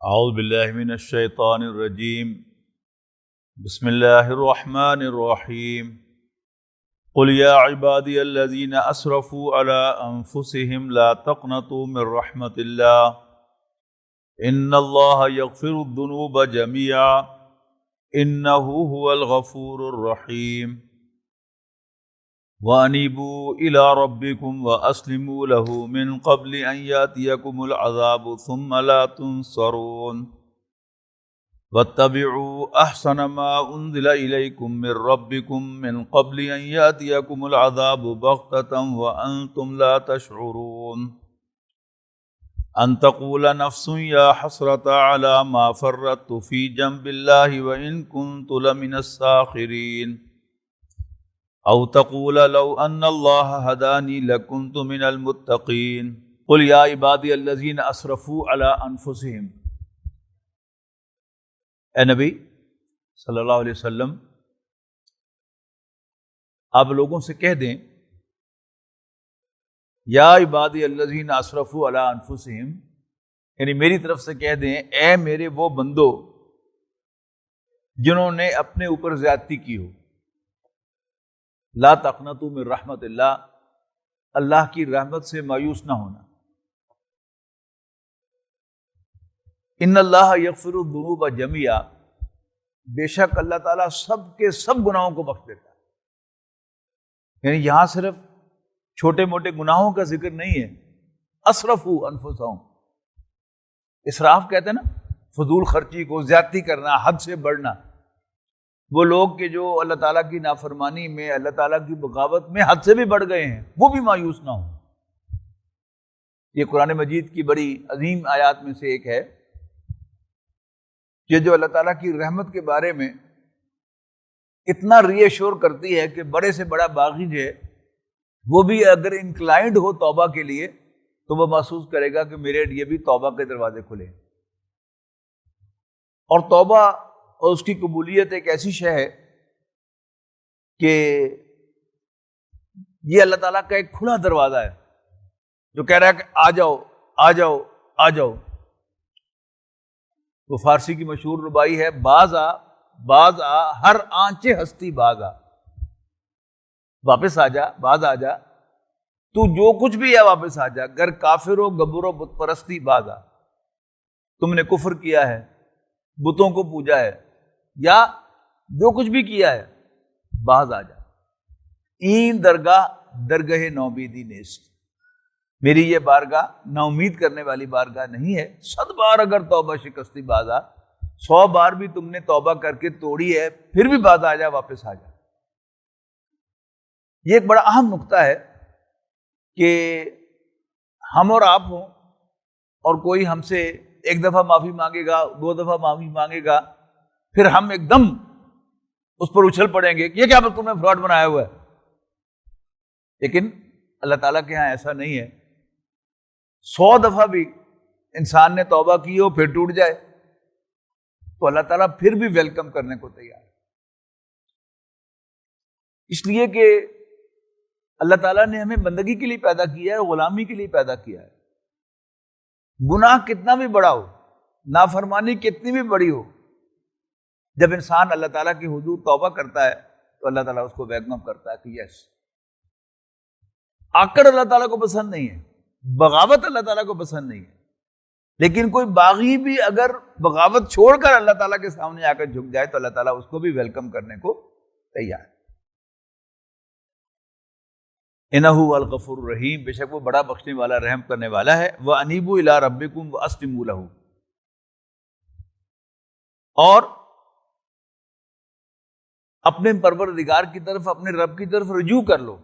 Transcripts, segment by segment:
اعوذ باللہ من الشیطان الرجیم بسم اللہ الرحمن الرحیم قل یا عبادی الذین اسرفوا علی انفسهم لا تقنطوا من رحمت اللہ ان اللہ یغفر الذنوب جميعا انہ هو الغفور الرحیم وَأَنِيبُوا إِلَىٰ رَبِّكُمْ وَأَسْلِمُوا لَهُ مِن قَبْلِ أَن يَأْتِيَكُمُ الْعَذَابُ ثُمَّ لَا تُنصَرُونَ وَاتَّبِعُوا أَحْسَنَ مَا أُنزِلَ إِلَيْكُم مِّن رَّبِّكُم مِّن قَبْلِ أَن يَأْتِيَكُمُ الْعَذَابُ بَغْتَةً وَأَنتُمْ لَا تَشْعُرُونَ أَن تَقُولَ نَفْسٌ يَا حَسْرَتَ عَلَىٰ مَا فَرَّطتُ فِي جَنبِ اللَّهِ وَإِن كُنتُ لَمِنَ السَّاخِرِينَ او تقول لو ان اللہ ہدانی لکنت من المتقین قل یا عبادی الذین اسرفوا علی انفسہم، اے نبی صلی اللہ علیہ وسلم آپ لوگوں سے کہہ دیں، یا عبادی الذین اسرفوا علی انفسہم، یعنی میری طرف سے کہہ دیں اے میرے وہ بندو جنہوں نے اپنے اوپر زیادتی کی ہو، لا تقنطوا من رحمت اللہ، اللہ کی رحمت سے مایوس نہ ہونا، ان اللہ یغفر الذنوب جميعا، بے شک اللہ تعالیٰ سب کے سب گناہوں کو بخش دیتا ہے۔ یعنی یہاں صرف چھوٹے موٹے گناہوں کا ذکر نہیں ہے، اسرفوا انفسہم، اسراف کہتے ہیں نا فضول خرچی کو، زیادتی کرنا، حد سے بڑھنا، وہ لوگ کہ جو اللہ تعالیٰ کی نافرمانی میں، اللہ تعالیٰ کی بغاوت میں حد سے بھی بڑھ گئے ہیں، وہ بھی مایوس نہ ہوں۔ یہ قرآن مجید کی بڑی عظیم آیات میں سے ایک ہے کہ جو اللہ تعالیٰ کی رحمت کے بارے میں اتنا ری ایشور کرتی ہے کہ بڑے سے بڑا باغی جو ہے وہ بھی اگر انکلائنڈ ہو توبہ کے لیے تو وہ محسوس کرے گا کہ میرے لیے بھی توبہ کے دروازے کھلے، اور توبہ اور اس کی قبولیت ایک ایسی شے ہے کہ یہ اللہ تعالیٰ کا ایک کھلا دروازہ ہے جو کہہ رہا ہے کہ آ جاؤ آ جاؤ آ جاؤ۔ وہ فارسی کی مشہور ربائی ہے، باز آ ہر آنچے ہستی باز آ، واپس آ جا، باز آ جا، تو جو کچھ بھی ہے واپس آ جا، گر کافر ہو گبر و بت پرستی باز آ، تم نے کفر کیا ہے، بتوں کو پوجا ہے، یا جو کچھ بھی کیا ہے، باز آ جا۔ این درگاہ درگاہ نومیدی نیست، میری یہ بارگاہ نا امید کرنے والی بارگاہ نہیں ہے۔ 100 بار اگر توبہ شکستی باز آ، 100 بار بھی تم نے توبہ کر کے توڑی ہے پھر بھی باز آ جا، واپس آ جا۔ یہ ایک بڑا اہم نقطہ ہے کہ ہم اور آپ ہوں اور کوئی ہم سے ایک دفعہ معافی مانگے گا، 2 دفعہ معافی مانگے گا، پھر ہم ایک دم اس پر اچھل پڑیں گے کہ یہ کیا تم نے فراڈ بنایا ہوا ہے۔ لیکن اللہ تعالیٰ کے ہاں ایسا نہیں ہے، 100 دفعہ بھی انسان نے توبہ کی ہو پھر ٹوٹ جائے تو اللہ تعالیٰ پھر بھی ویلکم کرنے کو تیار ہے، اس لیے کہ اللہ تعالیٰ نے ہمیں بندگی کے لیے پیدا کیا ہے، غلامی کے لیے پیدا کیا ہے۔ گناہ کتنا بھی بڑا ہو، نافرمانی کتنی بھی بڑی ہو، جب انسان اللہ تعالیٰ کی حضور توبہ کرتا ہے تو اللہ تعالیٰ اس کو ویلکم کرتا ہے کہ یس۔ آکڑ اللہ تعالیٰ کو پسند نہیں ہے، بغاوت اللہ تعالیٰ کو پسند نہیں ہے، لیکن کوئی باغی بھی اگر بغاوت چھوڑ کر اللہ تعالیٰ کے سامنے آ کر جھک جائے تو اللہ تعالیٰ اس کو بھی ویلکم کرنے کو تیار ہے۔ انہ هو الغفور الرحیم، بے شک وہ بڑا بخشنے والا، رحم کرنے والا ہے۔ وَأَنِيبُوا إِلَىٰ رَبِّكُمْ وَأَسْلِمُوا لَهُ، اور اپنے پروردگار کی طرف، اپنے رب کی طرف رجوع کر لو،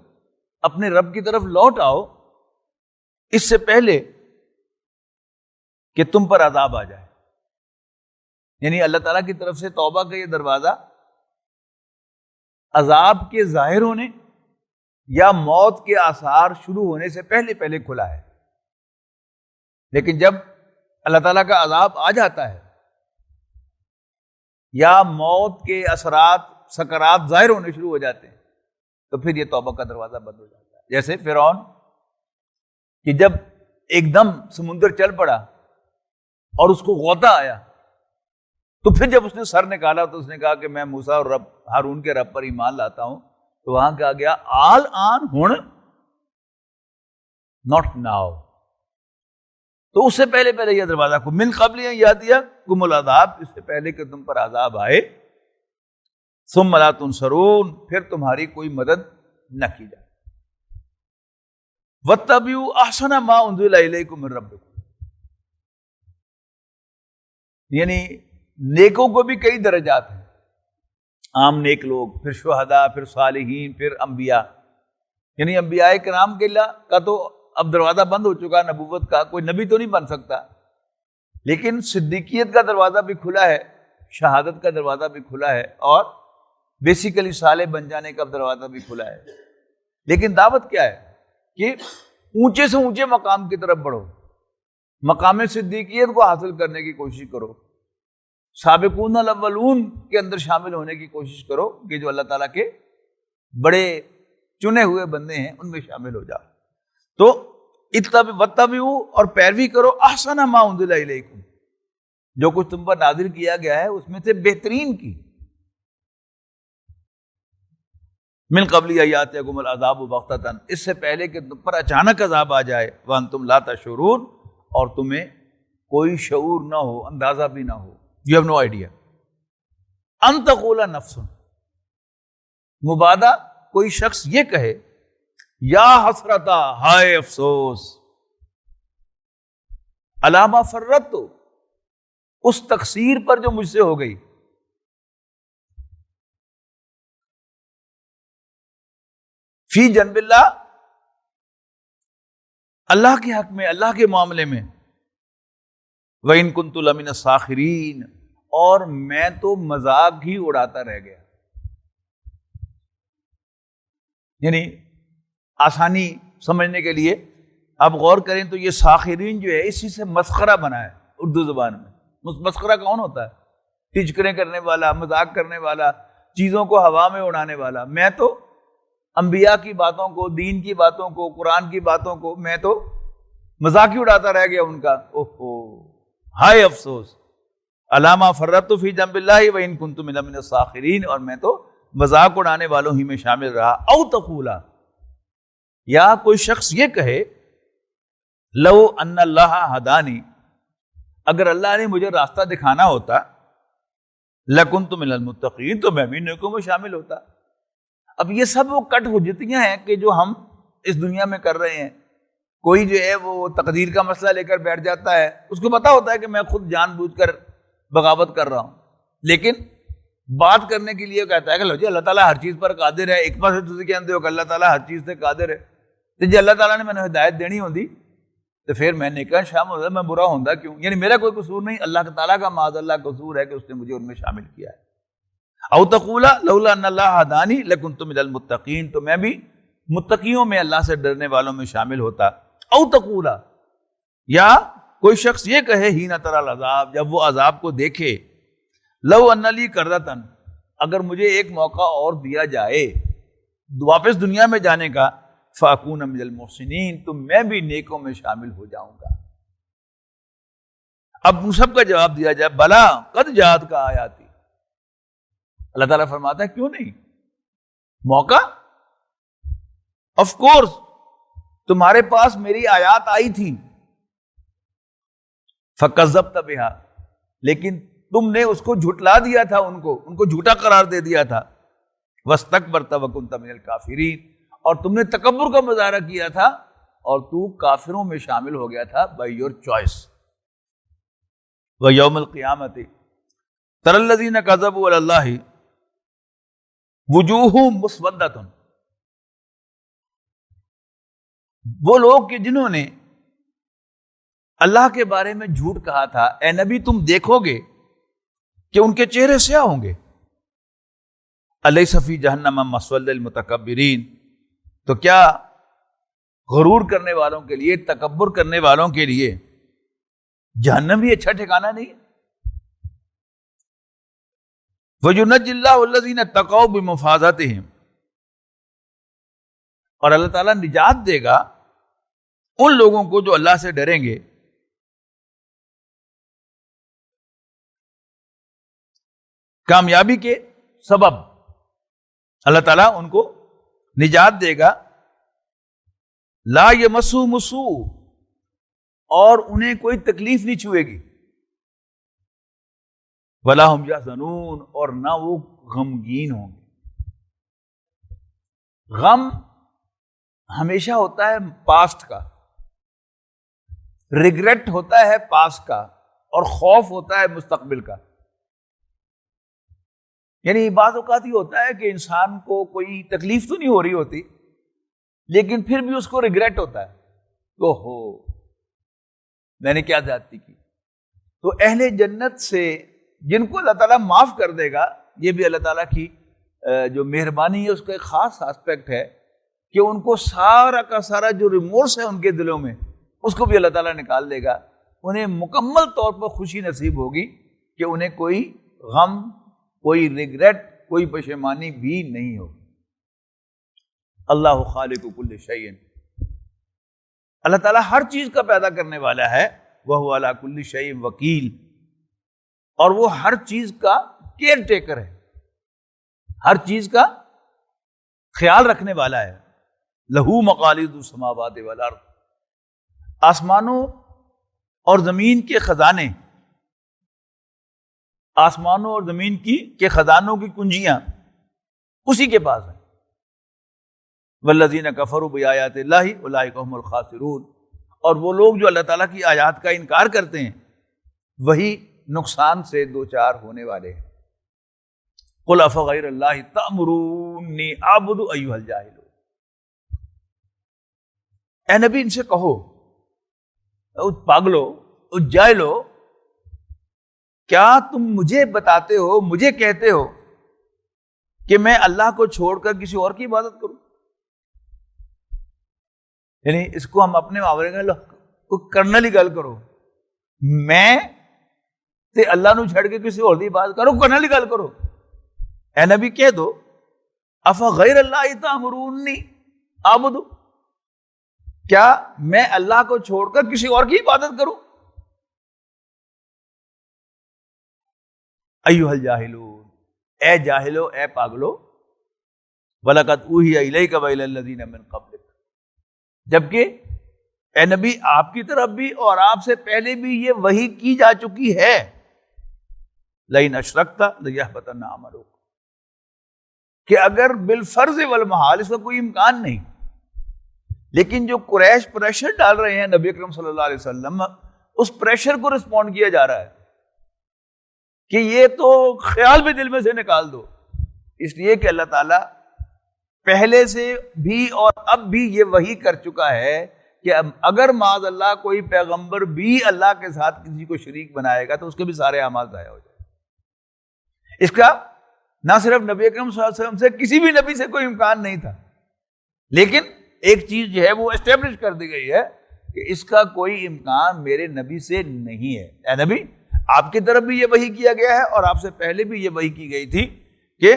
اپنے رب کی طرف لوٹ آؤ اس سے پہلے کہ تم پر عذاب آ جائے۔ یعنی اللہ تعالیٰ کی طرف سے توبہ کا یہ دروازہ عذاب کے ظاہر ہونے یا موت کے آثار شروع ہونے سے پہلے کھلا ہے، لیکن جب اللہ تعالیٰ کا عذاب آ جاتا ہے یا موت کے اثرات، سکرات ظاہر ہونے شروع ہو جاتے ہیں تو پھر یہ توبہ کا دروازہ بند ہو جاتا ہے۔ جیسے فرعون کہ جب ایک دم سمندر چل پڑا اور اس کو غوطہ آیا، تو پھر جب اس نے سر نکالا تو اس نے کہا کہ میں موسیٰ اور رب ہارون کے رب پر ایمان لاتا ہوں، تو وہاں کہا گیا آل آن ہن، ناٹ ناؤ. تو اس سے پہلے یہ دروازہ کو من قبل یاتیکم العذاب، اس سے پہلے کہ تم پر عذاب آئے، ثم لا تنصرون، پھر تمہاری کوئی مدد نہ کی جائے. واتبعوا احسن ما انزل الیکم من ربکم، یعنی نیکوں کو بھی کئی درجات ہیں، عام نیک لوگ، پھر شہداء، پھر صالحین، پھر انبیاء. یعنی انبیاء کرام کے اللہ کا تو اب دروازہ بند ہو چکا، نبوت کا کوئی نبی تو نہیں بن سکتا، لیکن صدیقیت کا دروازہ بھی کھلا ہے، شہادت کا دروازہ بھی کھلا ہے، اور بیسیکلی صالح بن جانے کا دروازہ بھی کھلا ہے. لیکن دعوت کیا ہے کہ اونچے سے اونچے مقام کی طرف بڑھو، مقام صدیقیت کو حاصل کرنے کی کوشش کرو، سابقون الاولون کے اندر شامل ہونے کی کوشش کرو کہ جو اللہ تعالیٰ کے بڑے چنے ہوئے بندے ہیں ان میں شامل ہو جاؤ. تو واتبعوا، اور پیروی کرو، احسن ما انزل الیکم، جو کچھ تم پر نازل کیا گیا ہے اس میں سے بہترین کی. من قبل یاتیکم العذاب بغتۃ، اس سے پہلے کہ تم پر اچانک عذاب آ جائے، وانتم لا تشعرون، اور تمہیں کوئی شعور نہ ہو، اندازہ بھی نہ ہو. You have no idea. ان تقول نفس، مبادہ کوئی شخص یہ کہے یا حسرتا، ہائے افسوس، علی ما فرطت، اس تقصیر پر جو مجھ سے ہو گئی، فی جنب اللہ، اللہ کے حق میں، اللہ کے معاملے میں، وَإِن كُنتُ لَمِنَ السَّاخِرِينَ، اور میں تو مذاق ہی اڑاتا رہ گیا. یعنی آسانی سمجھنے کے لیے آپ غور کریں تو یہ ساخرین جو ہے اسی سے مسخرہ بنا ہے اردو زبان میں. مسخرہ کون ہوتا ہے؟ ٹچکریں کرنے والا، مذاق کرنے والا، چیزوں کو ہوا میں اڑانے والا. میں تو انبیاء کی باتوں کو، دین کی باتوں کو، قرآن کی باتوں کو میں تو مذاق ہی اڑاتا رہ گیا ان کا. اوہو، ہائے افسوس، علی ما فرطت فی جنب اللہ وان کنت من الساخرین، اور میں تو مذاق اڑانے والوں ہی میں شامل رہا. او تقولا، یا کوئی شخص یہ کہے لو ان اللہ ہدانی، اگر اللہ نے مجھے راستہ دکھانا ہوتا، لکنت من المتقین، تو میں بھی نیکوں میں شامل ہوتا. اب یہ سب وہ کٹ حجتیاں ہیں کہ جو ہم اس دنیا میں کر رہے ہیں. کوئی جو ہے وہ تقدیر کا مسئلہ لے کر بیٹھ جاتا ہے، اس کو پتا ہوتا ہے کہ میں خود جان بوجھ کر بغاوت کر رہا ہوں، لیکن بات کرنے کے لیے کہتا ہے کہ لو جی اللہ تعالیٰ ہر چیز پر قادر ہے. ایک پاس تجھے کہتے ہو کہ اللہ تعالیٰ ہر چیز سے قادر ہے، تو جی اللہ تعالیٰ نے میں نے ہدایت دینی ہوتی تو پھر میں نیکاں شامل ہوتا، میں برا ہوندا کیوں؟ یعنی میرا کوئی قصور نہیں، اللہ تعالیٰ کا معاذ اللہ قصور ہے کہ اس نے مجھے ان میں شامل کیا ہے. او تقولا لولا ان اللہ ہدانی لکنت من المتقین، تو میں بھی متقیوں میں، اللہ سے ڈرنے والوں میں شامل ہوتا. او تقولا، یا کوئی شخص یہ کہے حین تری العذاب، جب وہ عذاب کو دیکھے، لو ان لی کرۃ، اگر مجھے ایک موقع اور دیا جائے واپس دنیا میں جانے کا، فاکون من المحسنین، تو میں بھی نیکوں میں شامل ہو جاؤں گا. اب ان سب کا جواب دیا جائے، بلا قد جاءت کا آیاتی، اللہ تعالیٰ فرماتا ہے کیوں نہیں، موقع آف کورس تمہارے پاس میری آیات آئی تھی، فکذبت بہا، لیکن تم نے اس کو جھٹلا دیا تھا، ان کو جھوٹا قرار دے دیا تھا. واستکبرت وکنت من الکافرین، اور تم نے تکبر کا مظاہرہ کیا تھا اور تو کافروں میں شامل ہو گیا تھا بائی یور چوائس. ویوم القیامت تری الذین کذبوا علی اللہ وجوہہم مسودۃ، وہ لوگ کہ جنہوں نے اللہ کے بارے میں جھوٹ کہا تھا، اے نبی تم دیکھو گے کہ ان کے چہرے سیاہ ہوں گے. الیس فی جہنم مثوی للمتکبرین، تو کیا غرور کرنے والوں کے لیے، تکبر کرنے والوں کے لیے جہنم بھی اچھا ٹھکانہ نہیں؟ وَيُنَجِّ اللَّهُ الَّذِينَ اتَّقَوْا بِمَفَازَتِهِمْ، اور اللہ تعالیٰ نجات دے گا ان لوگوں کو جو اللہ سے ڈریں گے کامیابی کے سبب اللہ تعالیٰ ان کو نجات دے گا. لا یمسہم السوء، اور انہیں کوئی تکلیف نہیں چھوئے گی. ولا ہم یحزنون، اور نہ وہ غمگین ہوں گے. غم ہمیشہ ہوتا ہے پاسٹ کا، ریگریٹ ہوتا ہے پاسٹ کا، اور خوف ہوتا ہے مستقبل کا. یعنی بعض اوقات یہ ہوتا ہے کہ انسان کو کوئی تکلیف تو نہیں ہو رہی ہوتی، لیکن پھر بھی اس کو ریگریٹ ہوتا ہے کہ ہو میں نے کیا زیادتی کی. تو اہل جنت سے جن کو اللہ تعالیٰ معاف کر دے گا، یہ بھی اللہ تعالیٰ کی جو مہربانی ہے اس کا ایک خاص آسپیکٹ ہے کہ ان کو سارا کا سارا جو ریمورس ہے ان کے دلوں میں، اس کو بھی اللہ تعالیٰ نکال دے گا. انہیں مکمل طور پر خوشی نصیب ہوگی کہ انہیں کوئی غم، کوئی ریگریٹ، کوئی پشیمانی بھی نہیں ہوگی. اللہ خالق کل شیء، اللہ تعالیٰ ہر چیز کا پیدا کرنے والا ہے. وہو علی کل شیء وکیل، اور وہ ہر چیز کا کیئر ٹیکر ہے، ہر چیز کا خیال رکھنے والا ہے. لہو مقالید السماوات والارض، آسمانوں اور زمین کے خزانے، آسمانوں اور زمین کے خزانوں کی کنجیاں اسی کے پاس ہیں. والذین کفروا بآیات اللہ اولئک هم الخاسرون، اور وہ لوگ جو اللہ تعالیٰ کی آیات کا انکار کرتے ہیں وہی نقصان سے دوچار ہونے والے ہیں. قل افغیر اللہ تأمرونی اعبد ایھا الجاہلون، اے نبی ان سے کہو، پاگلو، جاہلو، کیا تم مجھے بتاتے ہو، مجھے کہتے ہو کہ میں اللہ کو چھوڑ کر کسی اور کی عبادت کروں؟ یعنی اس کو ہم اپنے محاورے میں کرنل ہی گل کرو، میں تے اللہ نو چھڑ کے کسی اور دی عبادت کرو، کرنل ہی گل کرو. اے نبی کہہ دو افغیر اللہ تأمرونی اعبد، کیا میں اللہ کو چھوڑ کر کسی اور کی عبادت کروں؟ ایھا الجاہلون، اے جاہلو، اے پاگلو. وَلَقَدْ أُوحِیَ إِلَيْکَ وَإِلَى الَّذِینَ مِن قَبْلِکَ، جبکہ اے نبی آپ کی طرف بھی اور آپ سے پہلے بھی یہ وحی کی جا چکی ہے. لَئِنْ أَشْرَكْتَ لَيَحْبَطَنَّ عَمَلُكَ، کہ اگر بالفرض والمحال، اس کا کوئی امکان نہیں، لیکن جو قریش پریشر ڈال رہے ہیں نبی اکرم صلی اللہ علیہ وسلم، اس پریشر کو رسپونڈ کیا جا رہا ہے کہ یہ تو خیال بھی دل میں سے نکال دو. اس لیے کہ اللہ تعالیٰ پہلے سے بھی اور اب بھی یہ وحی کر چکا ہے کہ اگر معاذ اللہ کوئی پیغمبر بھی اللہ کے ساتھ کسی کو شریک بنائے گا تو اس کے بھی سارے اعمال ضائع ہو جائیں. اس کا نہ صرف نبی اکرم صلی اللہ علیہ وسلم سے، کسی بھی نبی سے کوئی امکان نہیں تھا، لیکن ایک چیز جو ہے وہ اسٹیبلش کر دی گئی ہے کہ اس کا کوئی امکان میرے نبی سے نہیں ہے. اے نبی آپ کی طرف بھی یہ وحی کیا گیا ہے اور آپ سے پہلے بھی یہ وحی کی گئی تھی کہ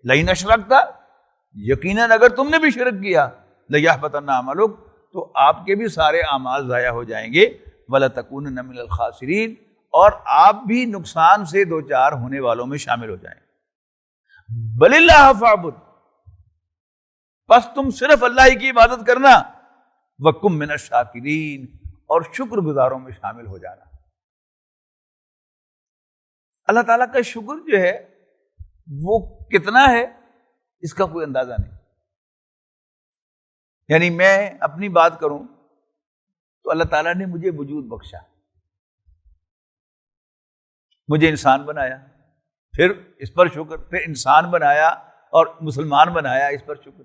لئن اشرکت، یقیناً اگر تم نے بھی شرک کیا، لیحبطن عملک، تو آپ کے بھی سارے اعمال ضائع ہو جائیں گے. ولتکونن من الخاسرین، اور آپ بھی نقصان سے دوچار ہونے والوں میں شامل ہو جائیں گے. بل اللہ فاعبد، بس تم صرف اللہ ہی کی عبادت کرنا. وکم من الشاکرین، اور شکر گزاروں میں شامل ہو جانا. اللہ تعالیٰ کا شکر جو ہے وہ کتنا ہے اس کا کوئی اندازہ نہیں. یعنی میں اپنی بات کروں تو اللہ تعالیٰ نے مجھے وجود بخشا، مجھے انسان بنایا، پھر اس پر شکر، پھر انسان بنایا اور مسلمان بنایا، اس پر شکر.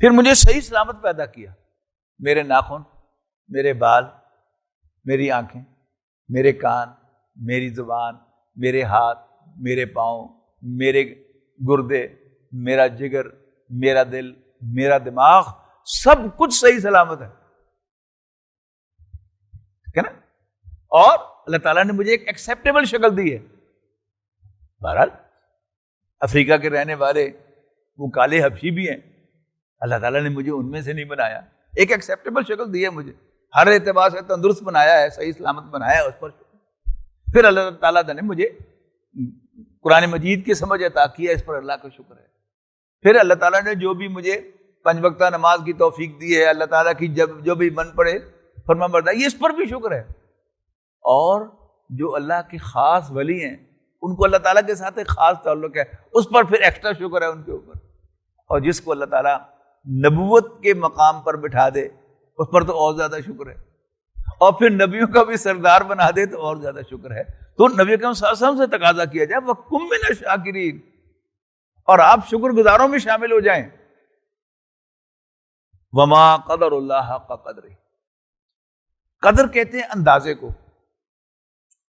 پھر مجھے صحیح سلامت پیدا کیا، میرے ناخن، میرے بال، میری آنکھیں، میرے کان، میری زبان، میرے ہاتھ، میرے پاؤں، میرے گردے، میرا جگر، میرا دل، میرا دماغ، سب کچھ صحیح سلامت ہے. ٹھیک ہے نا؟ اور اللہ تعالیٰ نے مجھے ایک ایکسیپٹیبل شکل دی ہے. بہرحال افریقہ کے رہنے والے وہ کالے حبشی بھی ہیں، اللہ تعالیٰ نے مجھے ان میں سے نہیں بنایا، ایک ایکسیپٹیبل شکل دی ہے مجھے، ہر اعتبار سے تندرست بنایا ہے، صحیح سلامت بنایا ہے، اس پر. پھر اللہ تعالیٰ نے مجھے قرآن مجید کی سمجھ عطا کی ہے، اس پر اللہ کا شکر ہے۔ پھر اللہ تعالیٰ نے جو بھی مجھے 5 وقتہ نماز کی توفیق دی ہے، اللہ تعالیٰ کی جو بھی من پڑے فرما برداری، اس پر بھی شکر ہے۔ اور جو اللہ کے خاص ولی ہیں ان کو اللہ تعالیٰ کے ساتھ ایک خاص تعلق ہے، اس پر پھر ایکسٹرا شکر ہے ان کے اوپر۔ اور جس کو اللہ تعالیٰ نبوت کے مقام پر بٹھا دے اس پر تو اور زیادہ شکر ہے، اور پھر نبیوں کا بھی سردار بنا دے تو اور زیادہ شکر ہے۔ تو نبی اکرم صلی اللہ علیہ وسلم سے تقاضا کیا جائے وَقُم مِّنَ الشَّاكِرِينَ، اور آپ شکر گزاروں میں شامل ہو جائیں۔ وَمَا قَدَرُ اللَّهَ حَقَّ قَدْرِهِ، قدر کہتے ہیں اندازے کو،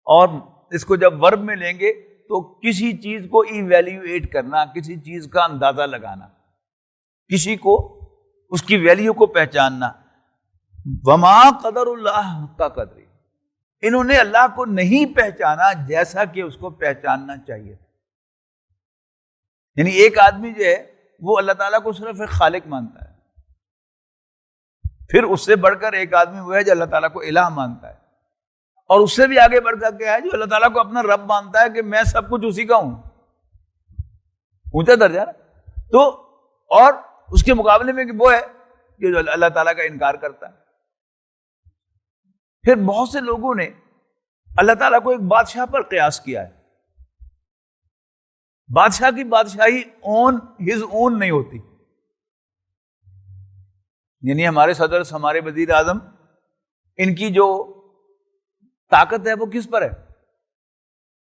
اور اس کو جب ورب میں لیں گے تو کسی چیز کو ایویلیویٹ کرنا، کسی چیز کا اندازہ لگانا، کسی کو اس کی ویلیو کو پہچاننا۔ وما قدر اللہ کا قدر، انہوں نے اللہ کو نہیں پہچانا جیسا کہ اس کو پہچاننا چاہیے تھا۔ یعنی ایک آدمی جو ہے وہ اللہ تعالیٰ کو صرف ایک خالق مانتا ہے، پھر اس سے بڑھ کر ایک آدمی وہ ہے جو اللہ تعالیٰ کو الہ مانتا ہے، اور اس سے بھی آگے بڑھ کر کے ہے جو اللہ تعالیٰ کو اپنا رب مانتا ہے کہ میں سب کچھ اسی کا ہوں، اونچا درجہ نا۔ تو اور اس کے مقابلے میں کہ وہ ہے کہ جو اللہ تعالیٰ کا انکار کرتا ہے۔ پھر بہت سے لوگوں نے اللہ تعالیٰ کو ایک بادشاہ پر قیاس کیا ہے۔ بادشاہ کی بادشاہی ہز اون نہیں ہوتی، یعنی ہمارے صدر، ہمارے وزیر اعظم، ان کی جو طاقت ہے وہ کس پر ہے؟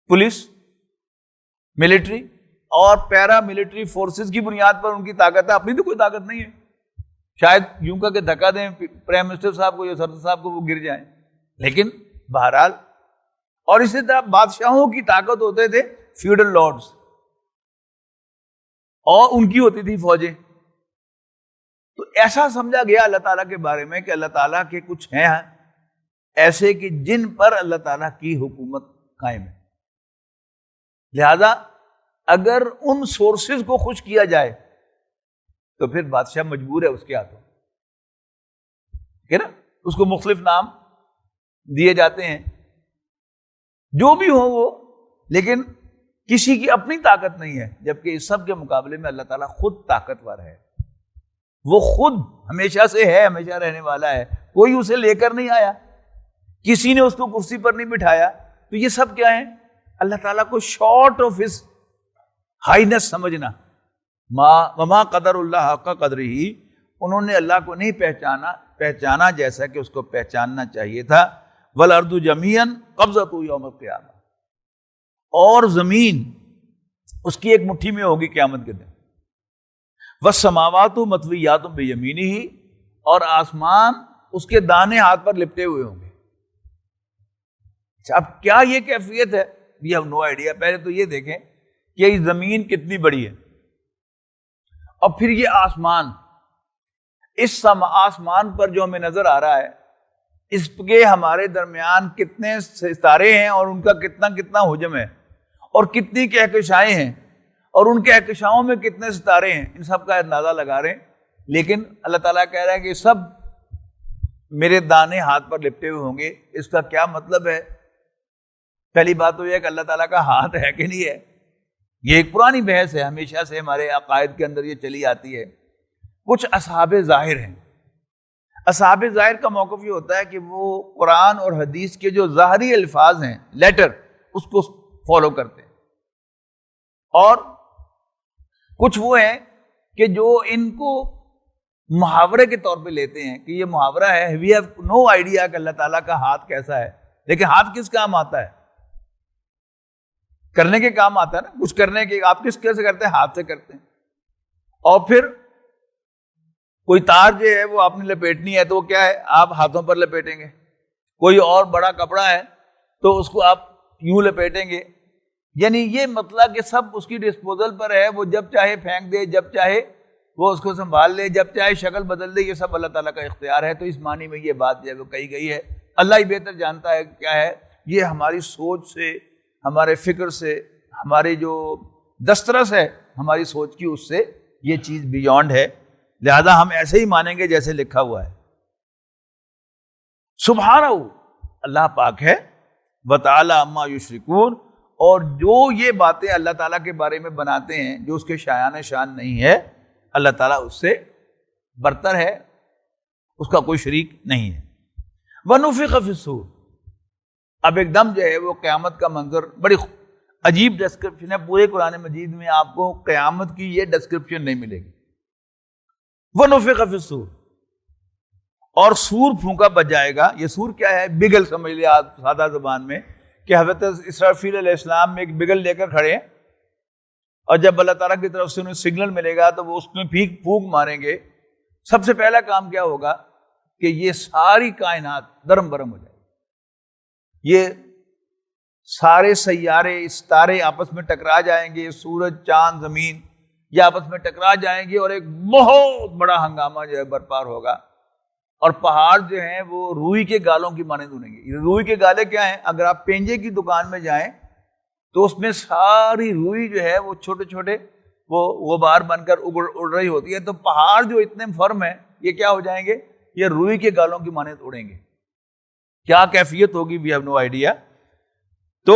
پولیس، ملٹری اور پیرا ملٹری فورسز کی بنیاد پر ان کی طاقت ہے، اپنی تو کوئی طاقت نہیں ہے۔ شاید یوں کہ دھکا دیں پرائم منسٹر صاحب کو یا صدر صاحب کو، وہ گر جائیں، لیکن بہرحال۔ اور اسی طرح بادشاہوں کی طاقت ہوتے تھے فیوڈل لارڈز، اور ان کی ہوتی تھی فوجیں۔ تو ایسا سمجھا گیا اللہ تعالیٰ کے بارے میں کہ اللہ تعالیٰ کے کچھ ہیں ایسے کہ جن پر اللہ تعالیٰ کی حکومت قائم ہے، لہذا اگر ان سورسز کو خوش کیا جائے تو پھر بادشاہ مجبور ہے اس کے ہاتھوں، ٹھیک ہے نا۔ اس کو مختلف نام دیے جاتے ہیں جو بھی ہو وہ، لیکن کسی کی اپنی طاقت نہیں ہے، جبکہ اس سب کے مقابلے میں اللہ تعالیٰ خود طاقتور ہے، وہ خود ہمیشہ سے ہے، ہمیشہ رہنے والا ہے، کوئی اسے لے کر نہیں آیا، کسی نے اس کو کرسی پر نہیں بٹھایا۔ تو یہ سب کیا ہے؟ اللہ تعالیٰ کو شارٹ آف ہز ہائینس سمجھنا۔ وما قدر اللہ حق قدرہ، انہوں نے اللہ کو نہیں پہچانا جیسا کہ اس کو پہچاننا چاہیے تھا۔ والارض جمیعا قبضۃ یوم القیامہ، اور زمین اس کی ایک مٹھی میں ہوگی قیامت کے دن۔ والسماوات مطویات بیمینہ، اور آسمان اس کے دانے ہاتھ پر لپٹے ہوئے ہوں گے۔ اب کیا یہ کیفیت ہے؟ We have no idea. پہلے تو یہ دیکھیں کہ یہ زمین کتنی بڑی ہے، اور پھر یہ آسمان، اس آسمان پر جو ہمیں نظر آ رہا ہے، اس کے ہمارے درمیان کتنے ستارے ہیں، اور ان کا کتنا کتنا حجم ہے، اور کتنی کہکشائیں ہیں، اور ان کہکشاؤں میں کتنے ستارے ہیں، ان سب کا اندازہ لگا رہے ہیں۔ لیکن اللہ تعالیٰ کہہ رہا ہے کہ سب میرے دانے ہاتھ پر لپٹے ہوئے ہوں گے۔ اس کا کیا مطلب ہے؟ پہلی بات تو یہ ہے کہ اللہ تعالیٰ کا ہاتھ ہے کہ نہیں ہے، یہ ایک پرانی بحث ہے، ہمیشہ سے ہمارے عقائد کے اندر یہ چلی آتی ہے۔ کچھ اصحاب ظاہر ہیں، اصحاب ظاہر کا موقف یہ ہوتا ہے کہ وہ قرآن اور حدیث کے جو ظاہری الفاظ ہیں، لیٹر، اس کو فالو کرتے ہیں، اور کچھ وہ ہیں کہ جو ان کو محاورے کے طور پہ لیتے ہیں کہ یہ محاورہ ہے، وی ہیو نو آئیڈیا کہ اللہ تعالیٰ کا ہاتھ کیسا ہے، لیکن ہاتھ کس کام آتا ہے؟ کرنے کے کام آتا ہے نا، کچھ کرنے کے۔ آپ کس سے کرتے ہیں؟ ہاتھ سے کرتے ہیں۔ اور پھر کوئی تار جو ہے وہ آپ نے لپیٹنی ہے تو وہ کیا ہے؟ آپ ہاتھوں پر لپیٹیں گے۔ کوئی اور بڑا کپڑا ہے تو اس کو آپ یوں لپیٹیں گے۔ یعنی یہ مطلب کہ سب اس کی ڈسپوزل پر ہے، وہ جب چاہے پھینک دے، جب چاہے وہ اس کو سنبھال لے، جب چاہے شکل بدل دے، یہ سب اللہ تعالیٰ کا اختیار ہے۔ تو اس معنی میں یہ بات جو ہے وہ کہی گئی ہے، اللہ ہی بہتر جانتا ہے کیا ہے۔ یہ ہماری سوچ سے، ہمارے فکر سے، ہماری جو دسترس ہے ہماری سوچ کی، اس سے یہ چیز بیونڈ ہے، لہذا ہم ایسے ہی مانیں گے جیسے لکھا ہوا ہے۔ سبحانہ، اللہ پاک ہے، وتعالی عما یشرکون، اور جو یہ باتیں اللہ تعالیٰ کے بارے میں بناتے ہیں جو اس کے شایان شان نہیں ہے، اللہ تعالیٰ اس سے برتر ہے، اس کا کوئی شریک نہیں ہے۔ وَنُفِخَ فِي الصُّورِ، اب ایک دم جو ہے وہ قیامت کا منظر، بڑی عجیب ڈسکرپشن ہے پورے قرآن مجید میں، آپ کو قیامت کی یہ ڈسکرپشن نہیں ملے گی۔ وَنُفِخَ فِي الصُّورِ، اور سور پھونکا بج جائے گا۔ یہ سور کیا ہے؟ بگل سمجھ لیا آپ سادہ زبان میں، کہ حضرت اسرافیل علیہ السلام میں ایک بگل لے کر کھڑے ہیں، اور جب اللہ تعالیٰ کی طرف سے انہیں سگنل ملے گا تو وہ اس میں پھونک ماریں گے۔ سب سے پہلا کام کیا ہوگا کہ یہ ساری کائنات درم برم ہو جائے گی، یہ سارے سیارے، ستارے آپس میں ٹکرا جائیں گے، سورج، چاند، زمین یہ آپس میں ٹکرا جائیں گے، اور ایک بہت بڑا ہنگامہ جو ہے برپا ہوگا، اور پہاڑ جو ہیں وہ روئی کے گالوں کی مانند اڑیں گے۔ روئی کے گالے کیا ہیں؟ اگر آپ پینجے کی دکان میں جائیں تو اس میں ساری روئی جو ہے وہ چھوٹے چھوٹے وہ غبار بن کر اڑ رہی ہوتی ہے، تو پہاڑ جو اتنے فرم ہیں یہ کیا ہو جائیں گے؟ یہ روئی کے گالوں کی مانند اڑیں گے۔ کیا کیفیت ہوگی؟ We have no idea. تو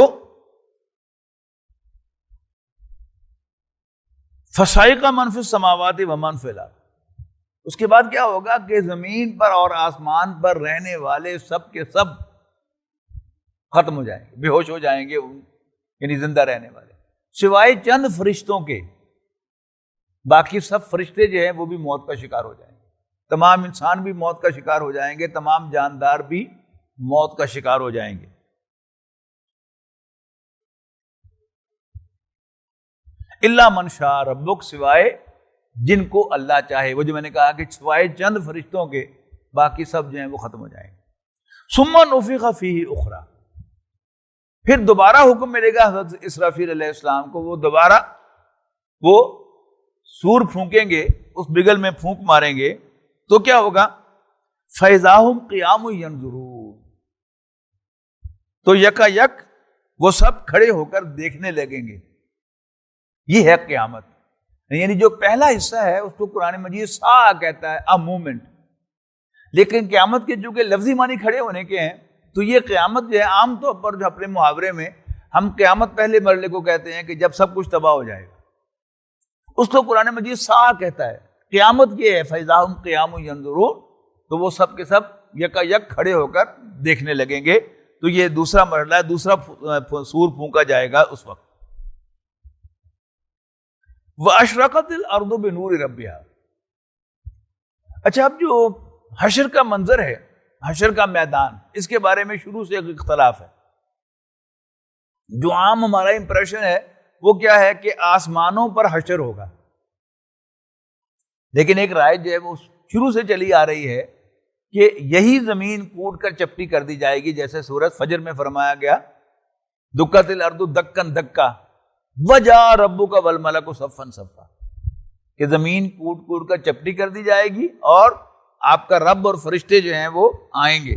فَصَعِقَ مَنْ فِي السَّمَاوَاتِ وَمَنْ فِي الْأَرْضِ، اس کے بعد کیا ہوگا کہ زمین پر اور آسمان پر رہنے والے سب کے سب ختم ہو جائیں گے، بے ہوش ہو جائیں گے، یعنی زندہ رہنے والے، سوائے چند فرشتوں کے۔ باقی سب فرشتے جو ہیں وہ بھی موت کا شکار ہو جائیں گے، تمام انسان بھی موت کا شکار ہو جائیں گے، تمام جاندار بھی موت کا شکار ہو جائیں گے۔ الا من شاء ربک، سوائے جن کو اللہ چاہے۔ وہ جو میں نے کہا کہ سوائے چند فرشتوں کے باقی سب جو ہیں وہ ختم ہو جائیں گے۔ ثم نفخ فیہ اخری، پھر دوبارہ حکم ملے گا حضرت اسرافیل علیہ السلام کو، وہ دوبارہ وہ سور پھونکیں گے، اس بگل میں پھونک ماریں گے، تو کیا ہوگا؟ فَإِذَا هُمْ قِيَامٌ يَنظُرُونَ، تو یکا یک وہ سب کھڑے ہو کر دیکھنے لگیں گے۔ یہ ہے قیامت، یعنی جو پہلا حصہ ہے اس کو قرآن مجید سا کہتا ہے، a مومنٹ، لیکن قیامت کے چونکہ لفظی معنی کھڑے ہونے کے ہیں تو یہ قیامت جو ہے عام طور پر جو اپنے محاورے میں ہم قیامت پہلے مرحلے کو کہتے ہیں کہ جب سب کچھ تباہ ہو جائے گا، اس کو قرآن مجید سا کہتا ہے۔ قیامت یہ ہے فَإِذَا هُمْ قِيَامٌ يَنظُرُونَ، تو وہ سب کے سب یکا یک کھڑے ہو کر دیکھنے لگیں گے۔ تو یہ دوسرا مرحلہ ہے، دوسرا سور پھونکا جائے گا اس وقت۔ وَأَشْرَقَتِ الْأَرْضُ بِنُورِ رَبِّهَا، اچھا اب جو حشر کا منظر ہے، حشر کا میدان، اس کے بارے میں شروع سے ایک اختلاف ہے۔ جو عام ہمارا امپریشن ہے وہ کیا ہے کہ آسمانوں پر حشر ہوگا، لیکن ایک رائے جو ہے وہ شروع سے چلی آ رہی ہے کہ یہی زمین کوٹ کر چپٹی کر دی جائے گی، جیسے سورۃ فجر میں فرمایا گیا دکت الارض دکن دکا وجاء ربک والملک صفا صفا، کہ زمین کوٹ کوٹ کر چپٹی کر دی جائے گی اور آپ کا رب اور فرشتے جو ہیں وہ آئیں گے۔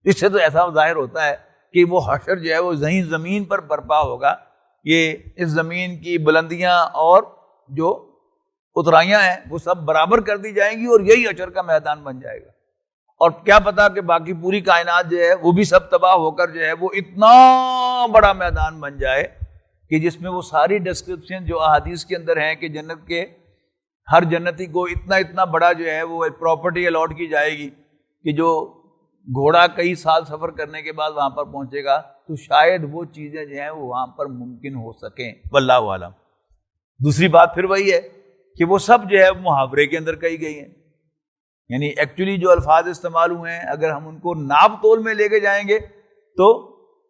اس سے تو ایسا ظاہر ہوتا ہے کہ وہ حشر جو ہے وہ زمین پر برپا ہوگا، یہ اس زمین کی بلندیاں اور جو اترائیاں ہیں وہ سب برابر کر دی جائیں گی اور یہی حشر کا میدان بن جائے گا۔ اور کیا پتا کہ باقی پوری کائنات جو ہے وہ بھی سب تباہ ہو کر جو ہے وہ اتنا بڑا میدان بن جائے کہ جس میں وہ ساری ڈسکرپشن جو احادیث کے اندر ہیں کہ جنت کے ہر جنتی کو اتنا بڑا جو ہے وہ پراپرٹی الاٹ کی جائے گی کہ جو گھوڑا کئی سال سفر کرنے کے بعد وہاں پر پہنچے گا تو شاید وہ چیزیں جو ہیں وہ وہاں پر ممکن ہو سکیں، واللہ عالم۔ دوسری بات پھر وہی ہے کہ وہ سب جو ہے محاورے کے اندر کہی گئی ہیں، یعنی ایکچولی جو الفاظ استعمال ہوئے ہیں اگر ہم ان کو ناپ تول میں لے کے جائیں گے تو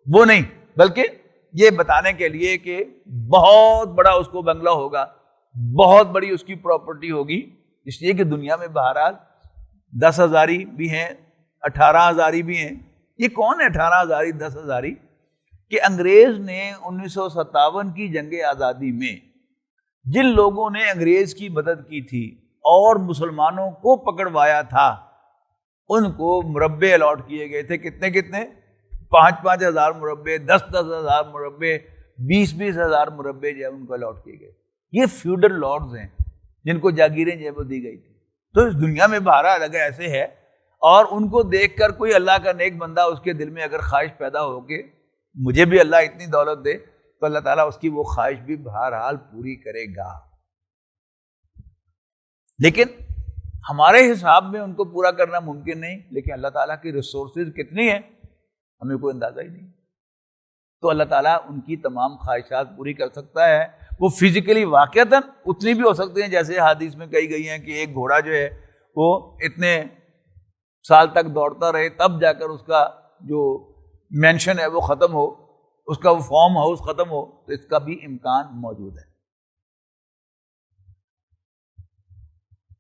وہ نہیں، بلکہ یہ بتانے کے لیے کہ بہت بڑا اس کو بنگلہ ہوگا، بہت بڑی اس کی پراپرٹی ہوگی، اس لیے کہ دنیا میں بہرحال 10,000 بھی ہیں، 18,000 بھی ہیں۔ یہ کون ہے 18,000 10,000؟ کہ انگریز نے 1957 کی جنگ آزادی میں جن لوگوں نے انگریز کی مدد کی تھی اور مسلمانوں کو پکڑوایا تھا ان کو مربع الاٹ کیے گئے تھے، کتنے 5,000 ہزار مربع، 10,000 ہزار مربع، 20,000 ہزار مربع جو ہے ان کو الاٹ کیے گئے۔ یہ فیوڈل لارڈز ہیں جن کو جاگیریں جو ہے وہ دی گئی تھی۔ تو اس دنیا میں بہرحال اگر ایسے ہے اور ان کو دیکھ کر کوئی اللہ کا نیک بندہ اس کے دل میں اگر خواہش پیدا ہو کہ مجھے بھی اللہ اتنی دولت دے تو اللہ تعالیٰ اس کی وہ خواہش بھی بہرحال پوری کرے گا، لیکن ہمارے حساب میں ان کو پورا کرنا ممکن نہیں، لیکن اللہ تعالیٰ کی ریسورسز کتنی ہیں ہمیں کوئی اندازہ ہی نہیں، تو اللہ تعالیٰ ان کی تمام خواہشات پوری کر سکتا ہے۔ وہ فزیکلی واقعتاً اتنی بھی ہو سکتی ہیں جیسے حدیث میں کہی گئی ہیں کہ ایک گھوڑا جو ہے وہ اتنے سال تک دوڑتا رہے تب جا کر اس کا جو مینشن ہے وہ ختم ہو، اس کا وہ فارم ہاؤس ختم ہو، تو اس کا بھی امکان موجود ہے۔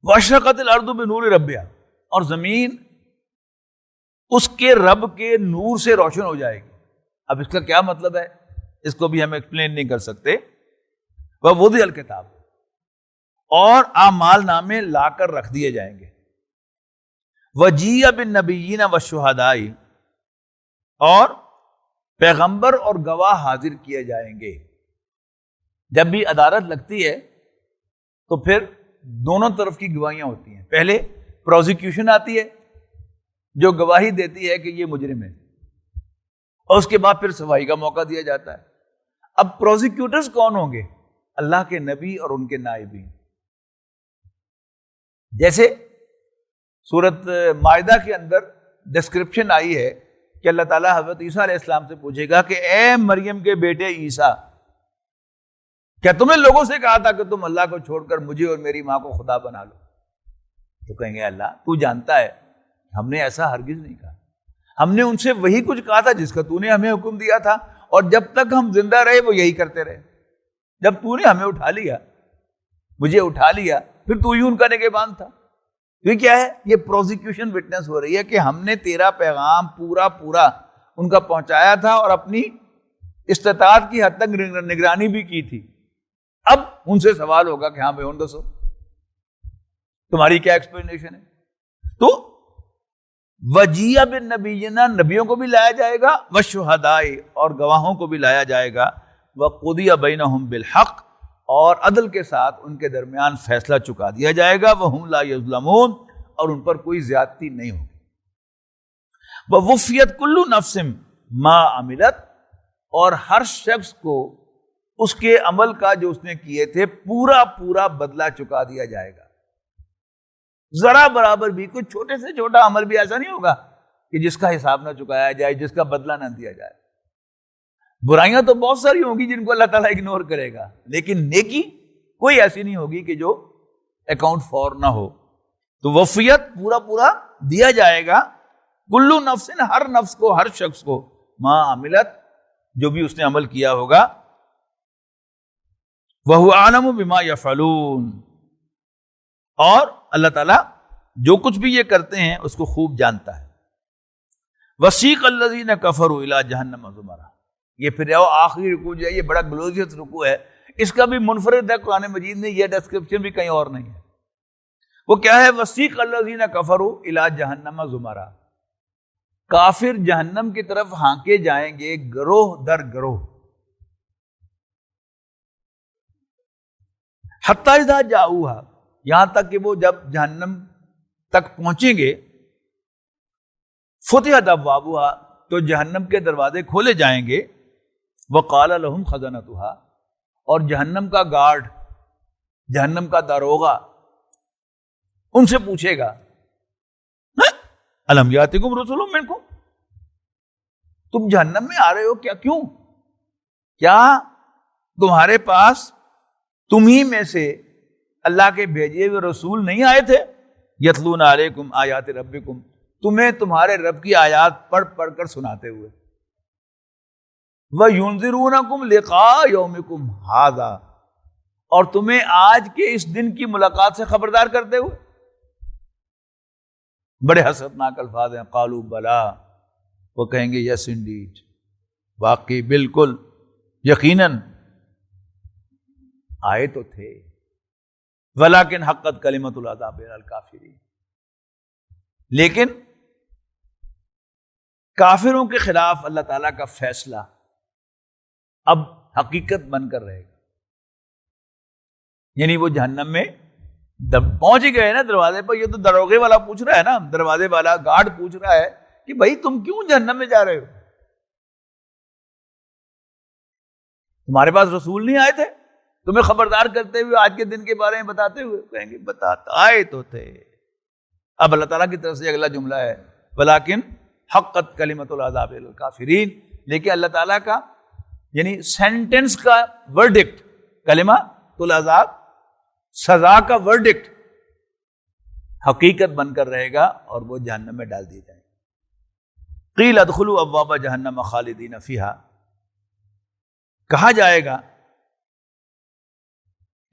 وَأَشْرَقَتِ الْأَرْضُ بِنُورِ رَبِّهَا، اور زمین اس کے رب کے نور سے روشن ہو جائے گی۔ اب اس کا کیا مطلب ہے اس کو بھی ہم ایکسپلین نہیں کر سکتے۔ وَوُضِعَ الْكِتَابُ، اور اعمال نامے لا کر رکھ دیے جائیں گے۔ وَجِيءَ بِالنَّبِيِّينَ وَالشُّهَدَاءِ، اور پیغمبر اور گواہ حاضر کیے جائیں گے۔ جب بھی عدالت لگتی ہے تو پھر دونوں طرف کی گواہیاں ہوتی ہیں، پہلے پروزیکیوشن آتی ہے جو گواہی دیتی ہے کہ یہ مجرم ہے، اور اس کے بعد پھر صفائی کا موقع دیا جاتا ہے۔ اب پروزیکیوٹرز کون ہوں گے؟ اللہ کے نبی اور ان کے نائبین۔ جیسے سورۃ مائدہ کے اندر ڈسکرپشن آئی ہے کہ اللہ تعالیٰ حضرت عیسیٰ علیہ السلام سے پوچھے گا کہ اے مریم کے بیٹے عیسیٰ، کیا تم نے لوگوں سے کہا تھا کہ تم اللہ کو چھوڑ کر مجھے اور میری ماں کو خدا بنا لو؟ تو کہیں گے اللہ تو جانتا ہے ہم نے ایسا ہرگز نہیں کہا، ہم نے ان سے وہی کچھ کہا تھا جس کا تو نے ہمیں حکم دیا تھا، اور جب تک ہم زندہ رہے وہ یہی کرتے رہے۔ جب تو نے ہمیں اٹھا لیا، مجھے اٹھا لیا، پھر تو ہی ان کا نگہبان تھا۔ یہ کیا ہے؟ یہ پروزیکیوشن وٹنس ہو رہی ہے کہ ہم نے تیرا پیغام پورا ان کا پہنچایا تھا اور اپنی استطاعت کی حد تک نگرانی بھی کی تھی۔ اب ان سے سوال ہوگا کہ ہاں بھائی ان دسو تمہاری کیا ایکسپلینیشن ہے؟ تو وجیہ بالنبیین، نبیوں کو بھی لایا جائے گا، والشہداء، اور گواہوں کو بھی لایا جائے گا، وقضی بینہم بالحق، اور عدل کے ساتھ ان کے درمیان فیصلہ چکا دیا جائے گا، وہم لا یظلمون، اور ان پر کوئی زیادتی نہیں ہوگی۔ ووفیت کل نفس ما عملت، اور ہر شخص کو اس کے عمل کا جو اس نے کیے تھے پورا بدلہ چکا دیا جائے گا۔ ذرا برابر بھی کوئی چھوٹے سے چھوٹا عمل بھی ایسا نہیں ہوگا کہ جس کا حساب نہ چکایا جائے، جس کا بدلہ نہ دیا جائے۔ برائیاں تو بہت ساری ہوں گی جن کو اللہ تعالیٰ اگنور کرے گا، لیکن نیکی کوئی ایسی نہیں ہوگی کہ جو اکاؤنٹ فور نہ ہو۔ تو وفیت پورا دیا جائے گا، کلو نفس، ہر نفس کو، ہر شخص کو، ما عملت، جو بھی اس نے عمل کیا ہوگا، وَهُوَ أَعْلَمُ بِمَا يَفْعَلُونَ، اور اللہ تعالیٰ جو کچھ بھی یہ کرتے ہیں اس کو خوب جانتا ہے۔ وَسِيقَ الَّذِينَ كَفَرُوا إِلَىٰ جَهَنَّمَ زُمَرًا، یہ پھر آخری رکوع جو ہے یہ بڑا گلوریس رکوع ہے، اس کا بھی منفرد ہے قرآن مجید میں، یہ ڈسکرپشن بھی کہیں اور نہیں ہے۔ وہ کیا ہے؟ وَسِيقَ الَّذِينَ كَفَرُوا إِلَىٰ جَهَنَّمَ زُمَرًا، کافر جہنم کی طرف ہانکے جائیں گے گروہ در گروہ، حتیٰ اذا جاؤہا، یہاں تک کہ وہ جب جہنم تک پہنچیں گے، فتحت ابوابہا، تو جہنم کے دروازے کھولے جائیں گے، وقال لہم خزنتہا، اور جہنم کا گارڈ، جہنم کا داروغہ ان سے پوچھے گا، الم یاتکم رسول منکم، تم جہنم میں آ رہے ہو کیا؟ کیوں؟ کیا تمہارے پاس تم ہی میں سے اللہ کے بھیجے ہوئے رسول نہیں آئے تھے؟ یتلون علیکم آیات ربکم، تمہیں تمہارے رب کی آیات پڑھ کر سناتے ہوئے، وَيُنذِرُونَكُمْ لِقَاءَ يَوْمِكُمْ هَذَا، اور تمہیں آج کے اس دن کی ملاقات سے خبردار کرتے ہوئے۔ بڑے حسرتناک الفاظ ہیں، قالوا بلا، وہ کہیں گے یس انڈیڈ، واقعی بالکل یقیناً آئے تو تھے، ولیکن حقت کلمۃ العذاب علی الکافرین، لیکن کافروں کے خلاف اللہ تعالیٰ کا فیصلہ اب حقیقت بن کر رہے گا۔ یعنی وہ جہنم میں پہنچ ہی گئے نا دروازے پر، یہ تو دروغے والا پوچھ رہا ہے نا، دروازے والا گارڈ پوچھ رہا ہے کہ بھائی تم کیوں جہنم میں جا رہے ہو؟ تمہارے پاس رسول نہیں آئے تھے تمہیں خبردار کرتے ہوئے آج کے دن کے بارے میں بتاتے ہوئے؟ کہیں گے بتاتا آئے تو تھے. اب اللہ تعالیٰ کی طرف سے اگلا جملہ ہے ولیکن حقت کلمۃ العذاب علی الکافرین، لیکن اللہ تعالیٰ کا یعنی سینٹنس کا ورڈکٹ، کلمۃ العذاب سزا کا ورڈکٹ حقیقت بن کر رہے گا اور وہ جہنم میں ڈال دیے جائیں گے. قیل ادخلوا ابواب جہنم خالدین فیہا، کہا جائے گا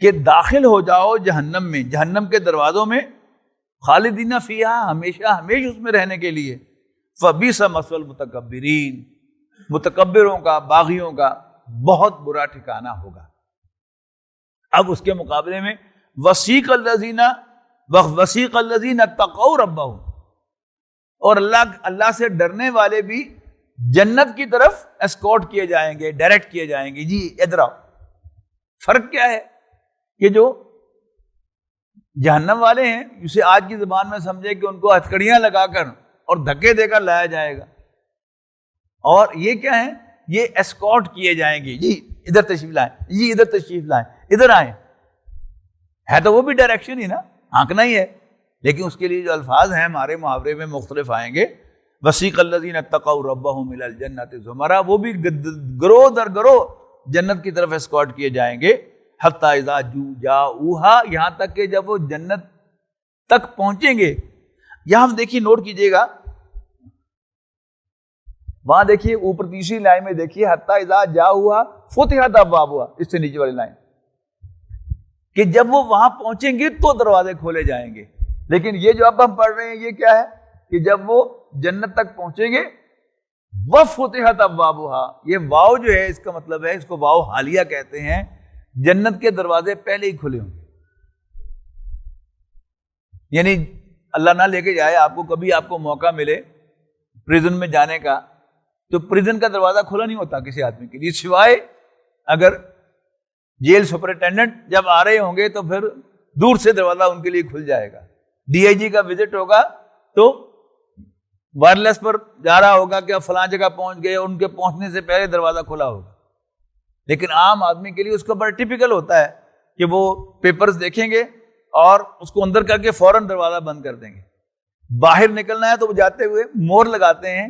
کہ داخل ہو جاؤ جہنم میں، جہنم کے دروازوں میں، خالدین فیہا، ہمیشہ ہمیشہ اس میں رہنے کے لیے. فبئس مثوى المتکبرین، متکبروں کا، باغیوں کا بہت برا ٹھکانہ ہوگا. اب اس کے مقابلے میں وسیق الذین اتقوا ربهم، اور اللہ سے ڈرنے والے بھی جنت کی طرف اسکورٹ کیے جائیں گے، ڈائریکٹ کیے جائیں گے. جی ادھر آؤ. فرق کیا ہے کہ جو جہنم والے ہیں اسے آج کی زبان میں سمجھے کہ ان کو ہتھکڑیاں لگا کر اور دھکے دے کر لایا جائے گا، اور یہ کیا ہے، یہ اسکورٹ کیے جائیں گے. جی ادھر تشریف لائیں، جی ادھر تشریف لائیں، ادھر آئیں. ہے تو وہ بھی ڈائریکشن ہی نا، آنکنا ہی ہے، لیکن اس کے لیے جو الفاظ ہیں ہمارے محاورے میں مختلف آئیں گے. وسیق الذین اتقوا ربهم الی الجنۃ زمرا، وہ بھی گروہ در گروہ جنت کی طرف اسکورٹ کیے جائیں گے. حتی اذا جاؤہا، یہاں تک کہ جب وہ جنت تک پہنچیں گے. یہاں دیکھیے، نوٹ کیجئے گا، وہاں دیکھیے اوپر تیسری لائن میں دیکھیے حتی اذا جاؤہا فتحت ابوابہا، اس سے نیچے والی لائن کہ جب وہ وہاں پہنچیں گے تو دروازے کھولے جائیں گے. لیکن یہ جو اب ہم پڑھ رہے ہیں یہ کیا ہے کہ جب وہ جنت تک پہنچیں گے وفتحت ابوابہا، یہ واو جو ہے اس کا مطلب ہے، اس کو واو حالیہ کہتے ہیں، جنت کے دروازے پہلے ہی کھلے ہوں گے. یعنی اللہ نہ لے کے جائے آپ کو، کبھی آپ کو موقع ملے پریزن میں جانے کا تو پریزن کا دروازہ کھلا نہیں ہوتا کسی آدمی کے لیے، سوائے اگر جیل سپرنٹینڈنٹ جب آ رہے ہوں گے تو پھر دور سے دروازہ ان کے لیے کھل جائے گا. ڈی آئی جی کا وزٹ ہوگا تو وائرلیس پر جا رہا ہوگا کہ اب فلاں جگہ پہنچ گئے، ان کے پہنچنے سے پہلے دروازہ کھلا ہوگا. لیکن عام آدمی کے لیے اس کا بڑا ٹپیکل ہوتا ہے کہ وہ پیپرز دیکھیں گے اور اس کو اندر کر کے فوراً دروازہ بند کر دیں گے. باہر نکلنا ہے تو وہ جاتے ہوئے مور لگاتے ہیں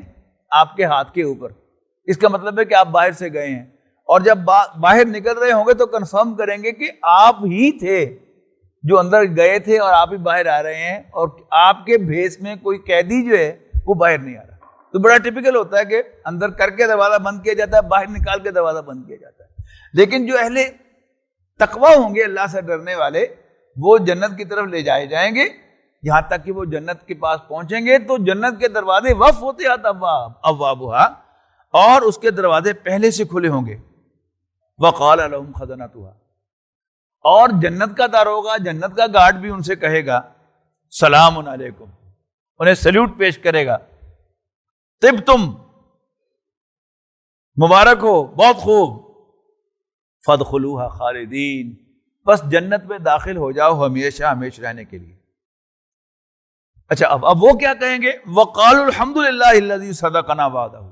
آپ کے ہاتھ کے اوپر، اس کا مطلب ہے کہ آپ باہر سے گئے ہیں. اور جب باہر نکل رہے ہوں گے تو کنفرم کریں گے کہ آپ ہی تھے جو اندر گئے تھے اور آپ ہی باہر آ رہے ہیں، اور آپ کے بھیس میں کوئی قیدی جو ہے وہ باہر نہیں آ رہا. تو بڑا ٹپیکل ہوتا ہے کہ اندر کر کے دروازہ بند کیا جاتا ہے، باہر نکال کے دروازہ بند کیا جاتا ہے. لیکن جو اہل تقویٰ ہوں گے، اللہ سے ڈرنے والے، وہ جنت کی طرف لے جائے جائیں گے. یہاں تک کہ وہ جنت کے پاس پہنچیں گے تو جنت کے دروازے وفتحت ابوابہا، اور اس کے دروازے پہلے سے کھلے ہوں گے. وقال لهم خزنتها، اور جنت کا داروغہ، جنت کا گارڈ بھی ان سے کہے گا سلام علیکم، انہیں سلیوٹ پیش کرے گا. طبتم، مبارک ہو، بہت خوب. فادخلوها خالدین، بس جنت میں داخل ہو جاؤ ہمیشہ ہمیشہ رہنے کے لیے. اچھا اب وہ کیا کہیں گے؟ وقالوا الحمد للہ الذی صدقنا وعدہ،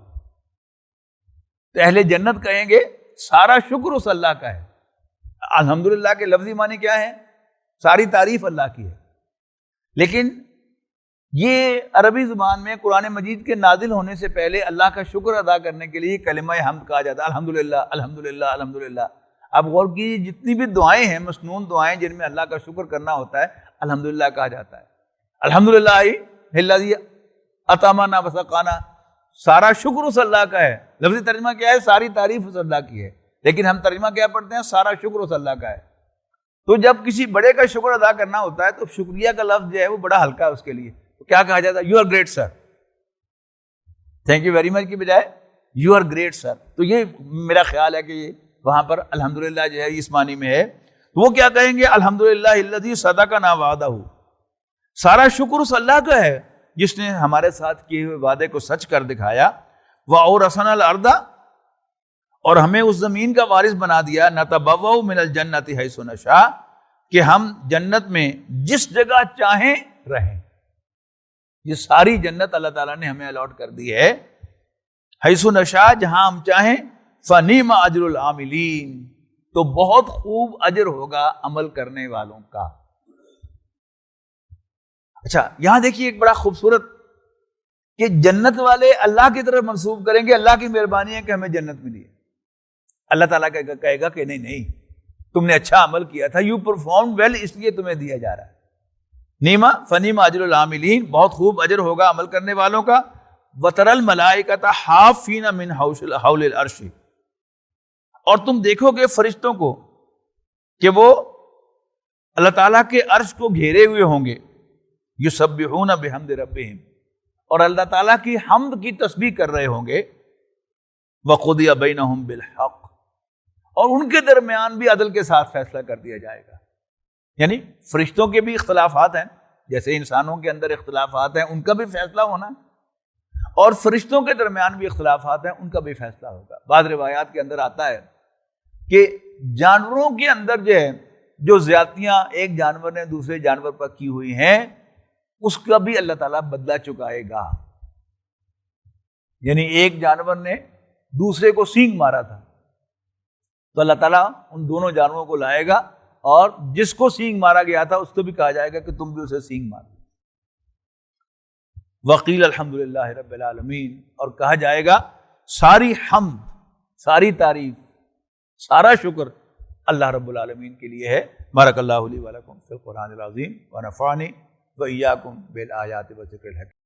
تو اہل جنت کہیں گے سارا شکر اس اللہ کا ہے. الحمدللہ کے لفظی معنی کیا ہے؟ ساری تعریف اللہ کی ہے. لیکن یہ عربی زبان میں قرآن مجید کے نازل ہونے سے پہلے اللہ کا شکر ادا کرنے کے لیے کلمہ حمد کہا جاتا ہے، الحمدللہ الحمدللہ الحمدللہ. آپ غور کیجیے، جتنی بھی دعائیں ہیں، مسنون دعائیں جن میں اللہ کا شکر کرنا ہوتا ہے، الحمدللہ کہا جاتا ہے. الحمدللہ الذی اطعمنا وسقانا، سارا شکر اس اللہ کا ہے. لفظی ترجمہ کیا ہے؟ ساری تعریف اس اللہ کی ہے. لیکن ہم ترجمہ کیا پڑھتے ہیں؟ سارا شکر اس اللہ کا ہے. تو جب کسی بڑے کا شکر ادا کرنا ہوتا ہے تو شکریہ کا لفظ جو ہے وہ بڑا ہلکا ہے اس کے لیے. تو کیا کہا جاتا ہے؟ You are great sir, thank you very much کی بجائے یو آر گریٹ سر. تو یہ میرا خیال ہے کہ یہ وہاں پر الحمدللہ جو ہے اس معنی میں ہے. تو وہ کیا کہیں گے؟ الحمدللہ الذی صدقنا وعدہ، سارا شکر اس اللہ کا ہے جس نے ہمارے ساتھ کیے ہوئے وعدے کو سچ کر دکھایا. وَأَوْرَثَنَا الْأَرْضَ، اور ہمیں اس زمین کا وارث بنا دیا. نَتَبَوَّأُ مِنَ الْجَنَّةِ حَيْثُ نَشَاءُ، کہ ہم جنت میں جس جگہ چاہیں رہیں. یہ ساری جنت اللہ تعالیٰ نے ہمیں الاٹ کر دی ہے. حَيْثُ نَشَاء، جہاں ہم چاہیں. فنعم اجر العاملین، تو بہت خوب اجر ہوگا عمل کرنے والوں کا۔ اچھا یہاں دیکھیے ایک بڑا خوبصورت کہ جنت والے اللہ کی طرف منسوب کریں گے اللہ کی مہربانی ہے کہ ہمیں جنت ملی ہے، اللہ تعالیٰ کہے گا کہ نہیں تم نے اچھا عمل کیا تھا، یو پرفارم ویل، اس لیے تمہیں دیا جا رہا ہے۔ نیما فنعم اجر العاملین، بہت خوب اجر ہوگا عمل کرنے والوں کا۔ وتر الملائکۃ حافین من حول العرش، اور تم دیکھو گے فرشتوں کو کہ وہ اللہ تعالیٰ کے عرش کو گھیرے ہوئے ہوں گے، یسبحون بحمد ربہم، اور اللہ تعالیٰ کی حمد کی تسبیح کر رہے ہوں گے۔ وقضی بینہم بالحق، اور ان کے درمیان بھی عدل کے ساتھ فیصلہ کر دیا جائے گا۔ یعنی فرشتوں کے بھی اختلافات ہیں، جیسے انسانوں کے اندر اختلافات ہیں، ان کا بھی فیصلہ ہونا ہے، اور فرشتوں کے درمیان بھی اختلافات ہیں، ان کا بھی فیصلہ ہوگا۔ بعض روایات کے اندر آتا ہے کہ جانوروں کے اندر جو زیادتیاں ایک جانور نے دوسرے جانور پر کی ہوئی ہیں، اس کا بھی اللہ تعالیٰ بدلہ چکائے گا۔ یعنی ایک جانور نے دوسرے کو سینگ مارا تھا، تو اللہ تعالیٰ ان دونوں جانوروں کو لائے گا، اور جس کو سینگ مارا گیا تھا اس کو بھی کہا جائے گا کہ تم بھی اسے سینگ مارو۔ وقیل الحمدللہ رب العالمین، اور کہا جائے گا ساری حمد، ساری تعریف، سارا شکر اللہ رب العالمین کے لیے ہے۔ بارک اللہ لی ولکم فی القرآن العظیم ونفعنی وإیاکم بالآیات والذکر الحکیم۔